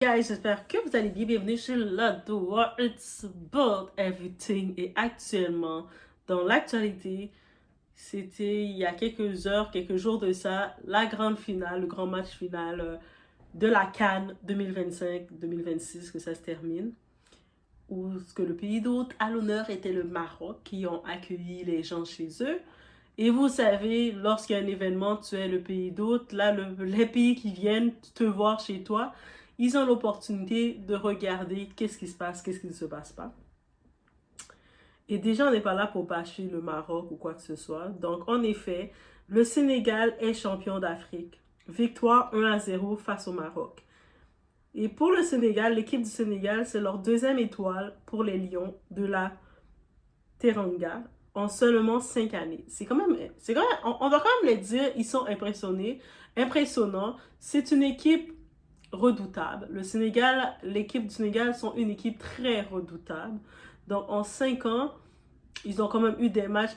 Guys, j'espère que vous allez bien. Bienvenue chez Ladoa. It's about everything. Et actuellement, dans l'actualité, c'était il y a quelques heures, quelques jours de ça, la grande finale, le grand match final de la CAN 2025-2026, que ça se termine. Où ce que le pays d'hôte à l'honneur était le Maroc, qui ont accueilli les gens chez eux. Et vous savez, lorsqu'il y a un événement, tu es le pays d'hôte, là, les pays qui viennent te voir chez toi, ils ont l'opportunité de regarder qu'est-ce qui se passe, qu'est-ce qui ne se passe pas. Et déjà, on n'est pas là pour bâcher le Maroc ou quoi que ce soit. Donc, en effet, le Sénégal est champion d'Afrique. Victoire 1-0 face au Maroc. Et pour le Sénégal, l'équipe du Sénégal, c'est leur deuxième étoile pour les Lions de la Teranga en seulement 5 années. On doit quand même les dire, ils sont impressionnants. C'est une équipe redoutable. Le Sénégal, l'équipe du Sénégal sont une équipe très redoutable. Donc en 5 ans, ils ont quand même eu des matchs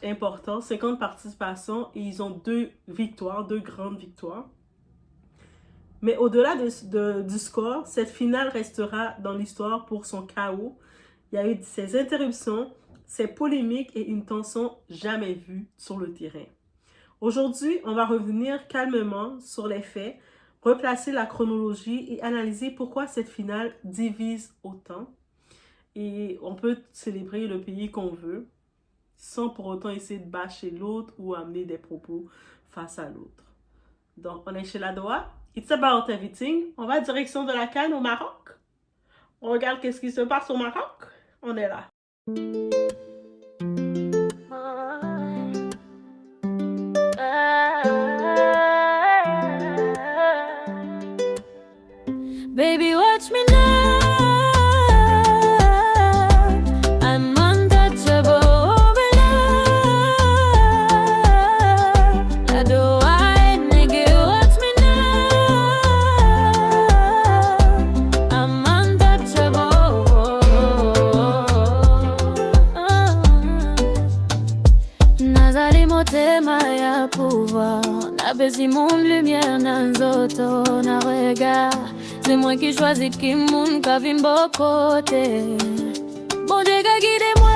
importants, 50 participations et ils ont 2 grandes victoires. Mais au-delà du score, cette finale restera dans l'histoire pour son chaos. Il y a eu ces interruptions, ces polémiques et une tension jamais vue sur le terrain. Aujourd'hui, on va revenir calmement sur les faits, replacer la chronologie et analyser pourquoi cette finale divise autant. Et on peut célébrer le pays qu'on veut sans pour autant essayer de bâcher l'autre ou amener des propos face à l'autre. Donc, on est chez Ladoa. It's about everything. On va direction de la CAN au Maroc. On regarde qu'est-ce qui se passe au Maroc. On est là. Baby, watch me now. I'm untouchable. Ladoa, nigga, watch me now. I'm untouchable. Nazali motema ya pouvoir. Na besi mon lumière nanzoto na regard. C'est moi qui choisis qui moun ka vin bo côté. Bon Dieu ka guide moi.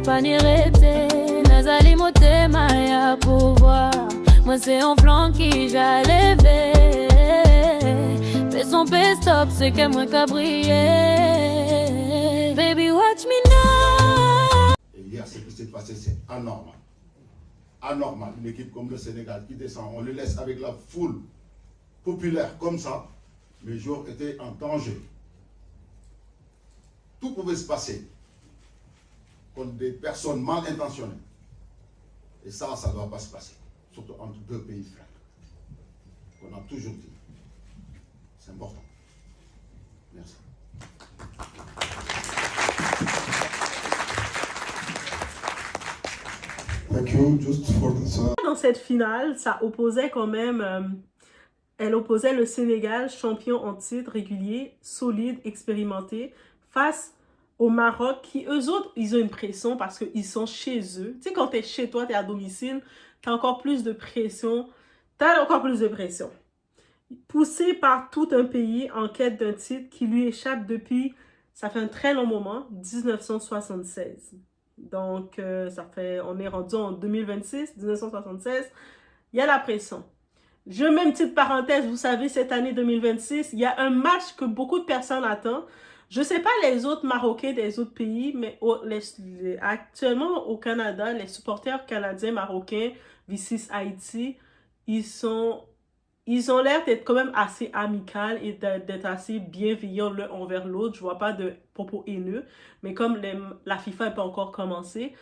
Pas ni rete, nazali motema ya pouvoir. Moi c'est un flanc qui j'allais fais son stop, c'est que moi ka briller. Baby watch me now. Et hier, ce qui s'est passé, c'est anormal. Anormal, une équipe comme le Sénégal qui descend, on le laisse avec la foule populaire comme ça, le joueur était en danger. Tout pouvait se passer contre des personnes mal intentionnées. Et ça ne doit pas se passer, surtout entre deux pays frères. On a toujours dit. C'est important. Merci. Thank you. Just for this. Dans cette finale, ça opposait quand même... elle opposait le Sénégal, champion en titre régulier, solide, expérimenté, face au Maroc, qui eux autres, ils ont une pression parce qu'ils sont chez eux. Tu sais, quand t'es chez toi, t'es à domicile, t'as encore plus de pression. Poussé par tout un pays en quête d'un titre qui lui échappe depuis, ça fait un très long moment, 1976. Donc, on est rendu en 2026, 1976, il y a la pression. Je mets une petite parenthèse, vous savez, cette année 2026, il y a un match que beaucoup de personnes attendent. Je ne sais pas les autres Marocains des autres pays, mais actuellement au Canada, les supporters canadiens, marocains, V6 Haïti, ils ont l'air d'être quand même assez amicaux et d'être assez bienveillants l'un envers l'autre. Je ne vois pas de propos haineux, mais comme la FIFA n'a pas encore commencé,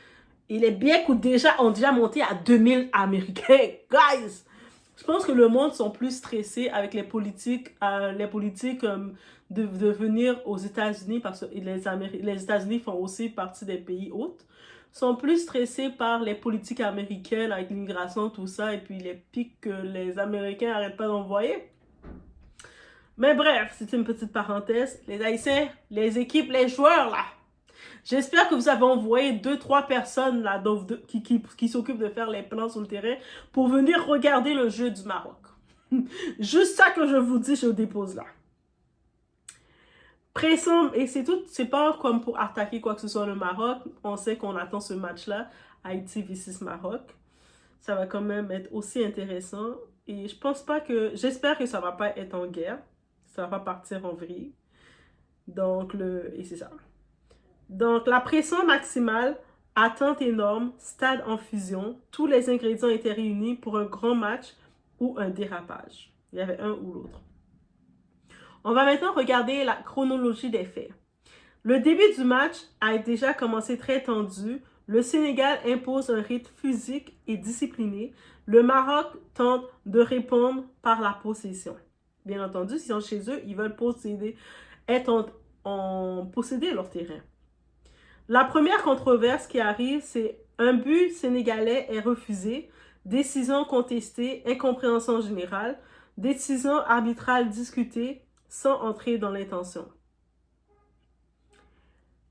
et les billets ont déjà monté à 2000 Américains. Guys! Je pense que le monde sont plus stressés avec les politiques de venir aux États-Unis parce que les États-Unis font aussi partie des pays hôtes. Sont plus stressés par les politiques américaines avec l'immigration, tout ça, et puis les pics que les Américains n'arrêtent pas d'envoyer. Mais bref, c'est une petite parenthèse. Les Haïtiens, les équipes, les joueurs, là, J'espère que vous avez envoyé 2-3 personnes là, qui s'occupent de faire les plans sur le terrain pour venir regarder le jeu du Maroc. Juste ça que je vous dis, je dépose là. Pressant, et c'est tout, c'est pas comme pour attaquer quoi que ce soit le Maroc. On sait qu'on attend ce match-là, Haïti vs Maroc. Ça va quand même être aussi intéressant. Et je pense pas que, j'espère que ça va pas être en guerre. Ça va pas partir en vrille. Donc, et c'est ça. Donc, la pression maximale, attente énorme, stade en fusion. Tous les ingrédients étaient réunis pour un grand match ou un dérapage. Il y avait un ou l'autre. On va maintenant regarder la chronologie des faits. Le début du match a déjà commencé très tendu. Le Sénégal impose un rythme physique et discipliné. Le Maroc tente de répondre par la possession. Bien entendu, s'ils sont chez eux, ils veulent être en posséder leur terrain. La première controverse qui arrive, c'est un but sénégalais est refusé, décision contestée, incompréhension générale, décision arbitrale discutée sans entrer dans l'intention.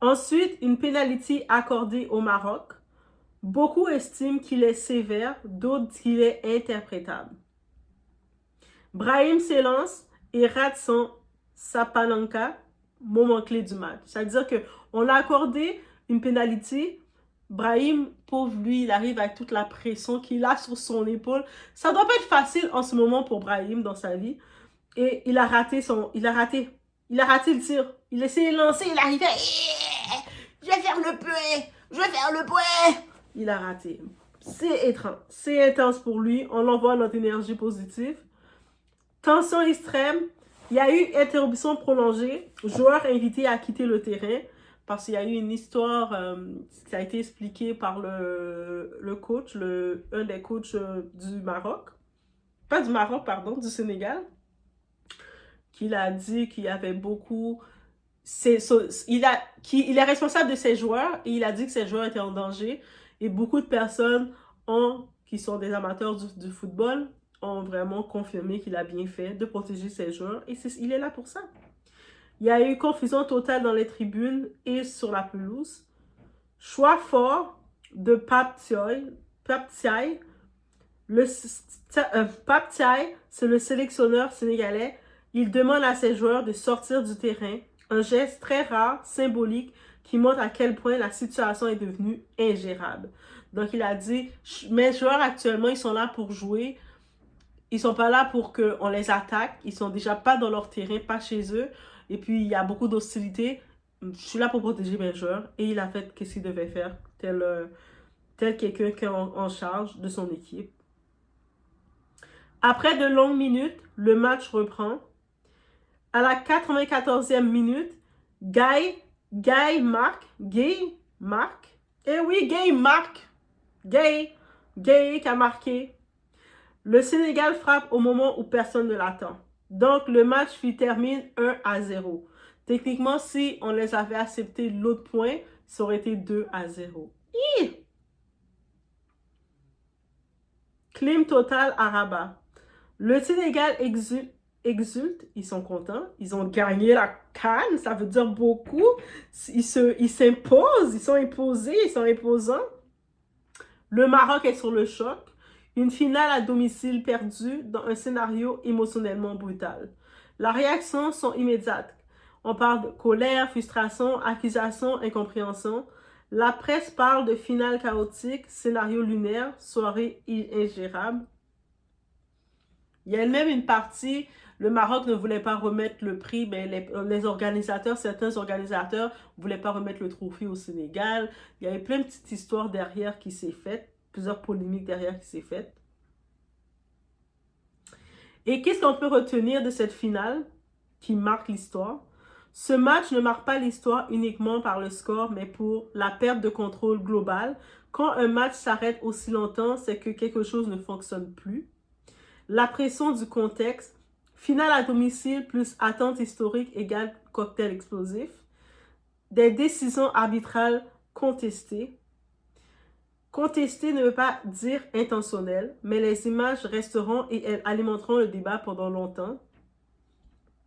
Ensuite, une pénalité accordée au Maroc. Beaucoup estiment qu'il est sévère, d'autres qu'il est interprétable. Brahim s'élance et rate son Sapalanka, moment clé du match. C'est-à-dire qu'on a accordé une pénalité. Brahim, pauvre lui, il arrive avec toute la pression qu'il a sur son épaule. Ça doit pas être facile en ce moment pour Brahim dans sa vie. Et il a raté le tir. Il essayait de lancer, il arrivait. Je vais faire le point. Il a raté. C'est étrange. C'est intense pour lui. On l'envoie notre énergie positive. Tension extrême. Il y a eu interruption prolongée. Joueur invité à quitter le terrain. Parce qu'il y a eu une histoire qui a été expliquée par le coach, un des coachs du Maroc. Pas du Maroc, pardon, du Sénégal. Qu'il a dit qu'il y avait beaucoup... il est responsable de ses joueurs et il a dit que ses joueurs étaient en danger. Et beaucoup de personnes qui sont des amateurs du football ont vraiment confirmé qu'il a bien fait de protéger ses joueurs. Et il est là pour ça. Il y a eu confusion totale dans les tribunes et sur la pelouse. Choix fort de Pape Thiaw. Pape Thiaw, c'est le sélectionneur sénégalais. Il demande à ses joueurs de sortir du terrain. Un geste très rare, symbolique, qui montre à quel point la situation est devenue ingérable. Donc, il a dit, mes joueurs actuellement, ils sont là pour jouer. Ils sont pas là pour qu'on les attaque. Ils sont déjà pas dans leur terrain, pas chez eux. Et puis, il y a beaucoup d'hostilité. Je suis là pour protéger mes joueurs. Et il a fait ce qu'il devait faire, tel quelqu'un qui est en charge de son équipe. Après de longues minutes, le match reprend. À la 94e minute, Guy marque. Eh oui, Guy qui a marqué. Le Sénégal frappe au moment où personne ne l'attend. Donc, le match termine 1-0. Techniquement, si on les avait accepté l'autre point, ça aurait été 2-0. Clim total à Rabat. Le Sénégal exulte, ils sont contents, ils ont gagné la CAN, ça veut dire beaucoup. Ils s'imposent, ils sont imposés, ils sont imposants. Le Maroc est sur le choc. Une finale à domicile perdue dans un scénario émotionnellement brutal. Les réactions sont immédiates. On parle de colère, frustration, accusation, incompréhension. La presse parle de finale chaotique, scénario lunaire, soirée ingérable. Il y a même une partie, le Maroc ne voulait pas remettre le prix, mais les organisateurs, certains organisateurs ne voulaient pas remettre le trophée au Sénégal. Il y avait plein de petites histoires derrière qui s'est faites, plusieurs polémiques derrière qui s'est faites. Et qu'est-ce qu'on peut retenir de cette finale qui marque l'histoire? Ce match ne marque pas l'histoire uniquement par le score, mais pour la perte de contrôle global. Quand un match s'arrête aussi longtemps, c'est que quelque chose ne fonctionne plus. La pression du contexte, finale à domicile plus attente historique égale cocktail explosif. Des décisions arbitrales contestées. Contester ne veut pas dire intentionnel, mais les images resteront et elles alimenteront le débat pendant longtemps.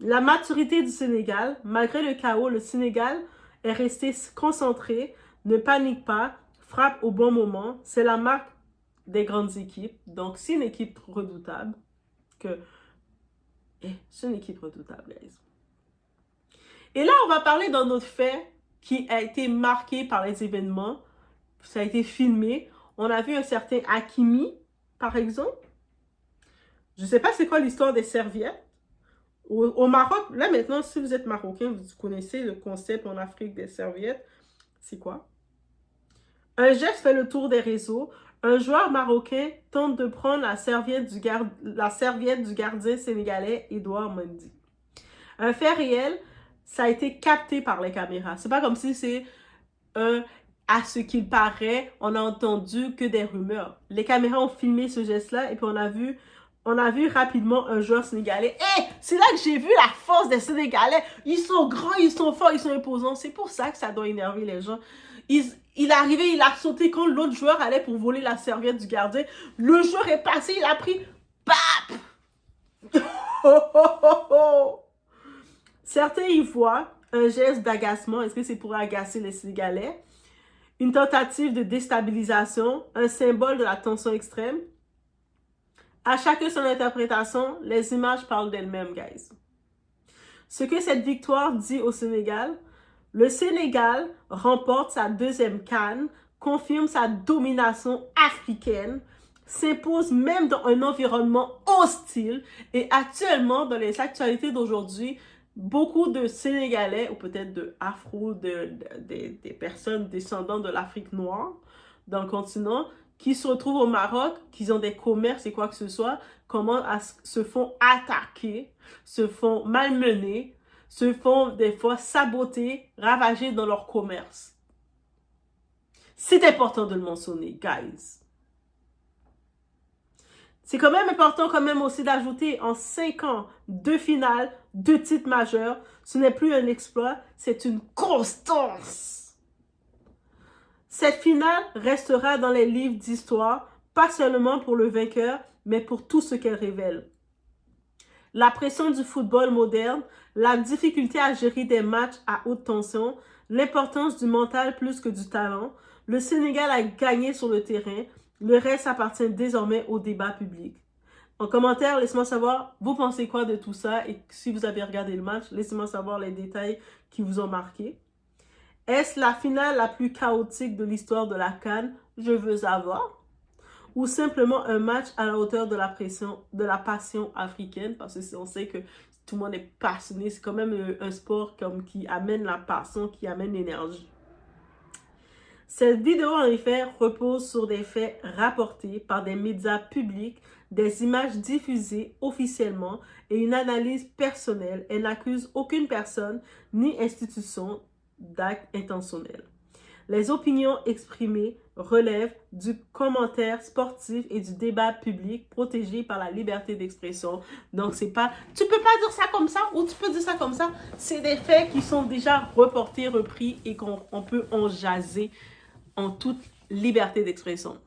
La maturité du Sénégal, malgré le chaos, le Sénégal est resté concentré, ne panique pas, frappe au bon moment. C'est la marque des grandes équipes. Donc, c'est une équipe redoutable que C'est une équipe redoutable, guys. Et là, on va parler d'un autre fait qui a été marqué par les événements. Ça a été filmé. On a vu un certain Hakimi, par exemple. Je ne sais pas c'est quoi l'histoire des serviettes. Au Maroc, là maintenant, si vous êtes marocain, vous connaissez le concept en Afrique des serviettes. C'est quoi? Un geste fait le tour des réseaux. Un joueur marocain tente de prendre la serviette du gardien sénégalais Edouard Mendy. Un fait réel, ça a été capté par les caméras. C'est pas comme si c'est à ce qu'il paraît, on a entendu que des rumeurs. Les caméras ont filmé ce geste-là et puis on a vu rapidement un joueur sénégalais. C'est là que j'ai vu la force des Sénégalais. Ils sont grands, ils sont forts, ils sont imposants. C'est pour ça que ça doit énerver les gens. Il est arrivé, il a sauté quand l'autre joueur allait pour voler la serviette du gardien. Le joueur est passé, il a pris... Bap! Certains y voient un geste d'agacement. Est-ce que c'est pour agacer les Sénégalais? Une tentative de déstabilisation, un symbole de la tension extrême. À chacun son interprétation, les images parlent d'elles-mêmes, guys. Ce que cette victoire dit au Sénégal, le Sénégal remporte sa deuxième CAN, confirme sa domination africaine, s'impose même dans un environnement hostile et actuellement, dans les actualités d'aujourd'hui, beaucoup de Sénégalais, ou peut-être des personnes descendantes de l'Afrique noire, dans le continent, qui se retrouvent au Maroc, qui ont des commerces et quoi que ce soit, se font attaquer, se font malmener, se font des fois saboter, ravager dans leur commerce. C'est important de le mentionner, guys. C'est quand même important aussi d'ajouter en 5 ans, 2 finales, 2 titres majeurs. Ce n'est plus un exploit, c'est une constance. Cette finale restera dans les livres d'histoire, pas seulement pour le vainqueur, mais pour tout ce qu'elle révèle. La pression du football moderne, la difficulté à gérer des matchs à haute tension, l'importance du mental plus que du talent. Le Sénégal a gagné sur le terrain. Le reste appartient désormais au débat public. En commentaire, laissez-moi savoir, vous pensez quoi de tout ça? Et si vous avez regardé le match, laissez-moi savoir les détails qui vous ont marqué. Est-ce la finale la plus chaotique de l'histoire de la CAN? Je veux savoir. Ou simplement un match à la hauteur de la passion africaine? Parce qu'on sait que tout le monde est passionné. C'est quand même un sport qui amène la passion, qui amène l'énergie. Cette vidéo, en effet, repose sur des faits rapportés par des médias publics, des images diffusées officiellement et une analyse personnelle. Elle n'accuse aucune personne ni institution d'actes intentionnels. Les opinions exprimées relèvent du commentaire sportif et du débat public protégé par la liberté d'expression. Donc, c'est pas... Tu peux pas dire ça comme ça ou tu peux dire ça comme ça. C'est des faits qui sont déjà reportés, repris et qu'on peut en jaser en toute liberté d'expression.